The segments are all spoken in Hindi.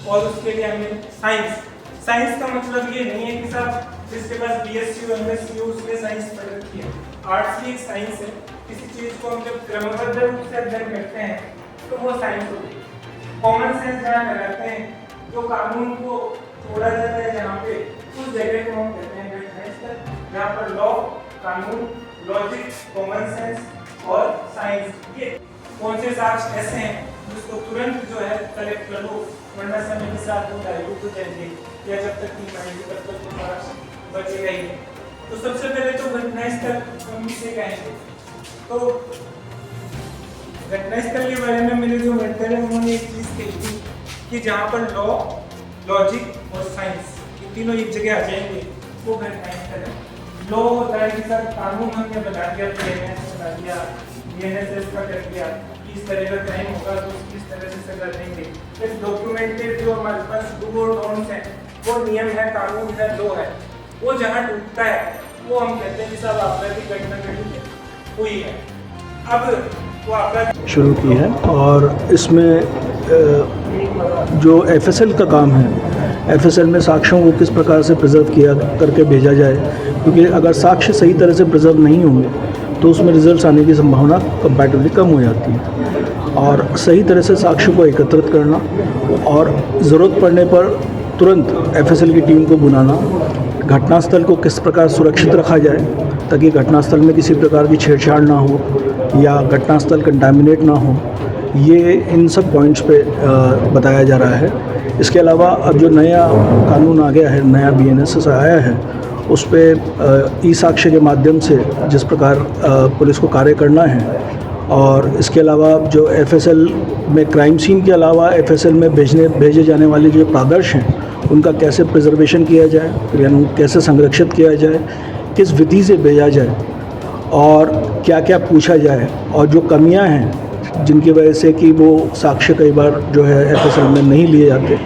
और उसके लिए हमें साइंस का मतलब ये नहीं है कि साहब जिसके पास बीएससी हो एमएससी हो उसने साइंस पढ़ रखी है। आर्ट्स भी एक साइंस है। किसी चीज को हम जब क्रमबद्ध रूप से अध्ययन करते हैं तो वो साइंस होती है। कॉमन सेंस जहाँ लगाते हैं, जो कानून को तोड़ा जाता है जहाँ पे, उस जगह को हम कहते हैं वेटनेस, जहाँ पर लॉ, कानून, लॉजिक, कॉमन सेंस और साइंस, ये कौन से साक्ष्य ऐसे हैं जिसको तुरंत जो है कलेक्ट कर लो, वरना समय के साथ वो डाइल्यूट हो जाएंगे या जब तक नहीं पाएंगे तब तक वो साक्ष्य बचेगा ही। तो सबसे पहले तो घटनास्थल हम इसे कहेंगे। तो घटनास्थल के बारे में मेरे जो मेंटर है उन्होंने एक चीज कही थी कि जहाँ पर लॉ, लॉजिक और साइंस ये तीनों एक जगह आ जाएंगे वो घटनास्थल है। लॉ होता है कि सर कानून हमने बना दिया, बना दिया, बीएनएस का कर दिया, इस तरह का क्राइम होगा तो किस तरह से सजा देंगे। इस डॉक्यूमेंटेड जो हमारे पास डू और डोंट्स हैं, वो नियम है, कानून है, लॉ है, वो जहाँ टूटता है वो हम कहते हैं कि साहब आपराधिक घटना घटित हुई है। अब वो आपराधिक शुरू की है और इसमें जो एफएसएल का काम है, एफएसएल में साक्ष्यों को किस प्रकार से प्रिजर्व किया करके भेजा जाए, क्योंकि अगर साक्ष्य सही तरह से प्रिजर्व नहीं होंगे तो उसमें रिजल्ट्स आने की संभावना कंपैरेटिवली कम हो जाती है। और सही तरह से साक्ष्य को एकत्रित करना और ज़रूरत पड़ने पर तुरंत एफएसएल की टीम को बुलाना, घटनास्थल को किस प्रकार सुरक्षित रखा जाए ताकि घटनास्थल में किसी प्रकार की छेड़छाड़ ना हो या घटनास्थल कंटामिनेट ना हो, ये इन सब पॉइंट्स पे बताया जा रहा है। इसके अलावा अब जो नया कानून आ गया है, नया बीएनएस आया है, उस पर ई साक्ष्य के माध्यम से जिस प्रकार पुलिस को कार्य करना है, और इसके अलावा जो एफएसएल में क्राइम सीन के अलावा एफएसएल में भेजे जाने वाले जो प्रादर्श हैं उनका कैसे प्रिजर्वेशन किया जाए, यानी कैसे संरक्षित किया जाए, किस विधि से भेजा जाए और क्या क्या पूछा जाए, और जो कमियां हैं जिनकी वजह से कि वो साक्ष्य कई बार जो है एफएसएल में नहीं लिए जाते,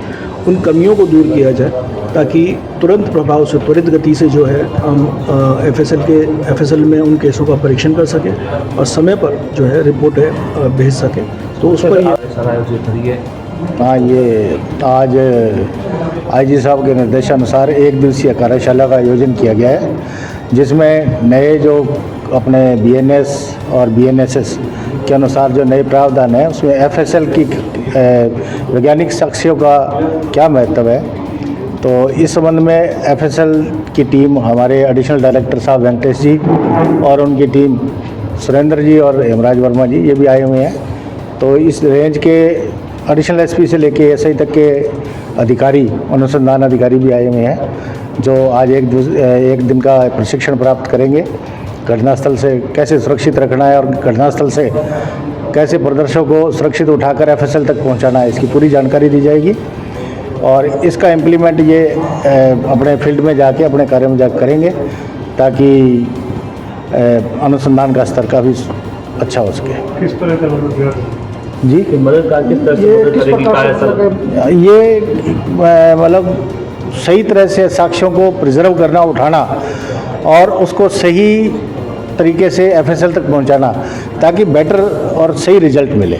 उन कमियों को दूर किया जाए ताकि तुरंत प्रभाव से, त्वरित गति से जो है हम एफएसएल में उन केसों का परीक्षण कर सकें और समय पर जो है रिपोर्ट भेज सकें। तो उस पर ये हाँ, ये आज आईजी साहब के निर्देशानुसार एक दिवसीय कार्यशाला का आयोजन किया गया है, जिसमें नए जो अपने बीएनएस और बीएनएसएस के अनुसार जो नए प्रावधान है उसमें एफएसएल की वैज्ञानिक साक्ष्यों का क्या महत्व है। तो इस संबंध में एफएसएल की टीम, हमारे एडिशनल डायरेक्टर साहब वेंकटेश जी और उनकी टीम सुरेंद्र जी और हेमराज वर्मा जी, ये भी आए हुए हैं। तो इस रेंज के एडिशनल एसपी से लेके एसआई तक के अधिकारी, अनुसंधान अधिकारी भी आए हुए हैं, जो आज एक दिन का प्रशिक्षण प्राप्त करेंगे। घटनास्थल से कैसे सुरक्षित रखना है और घटनास्थल से कैसे प्रदर्शकों को सुरक्षित उठाकर एफएसएल तक पहुंचाना है, इसकी पूरी जानकारी दी जाएगी। और इसका इम्प्लीमेंट ये अपने फील्ड में जाके, अपने कार्य में जाकर करेंगे ताकि अनुसंधान का स्तर काफ़ी अच्छा हो सके। किस तरह का मदद जी, मदद किस तरह से करेगी? ये मतलब सही तरह से साक्ष्यों को प्रिजर्व करना, उठाना और उसको सही तरीके से एफएसएल तक पहुंचाना ताकि बेटर और सही रिजल्ट मिले।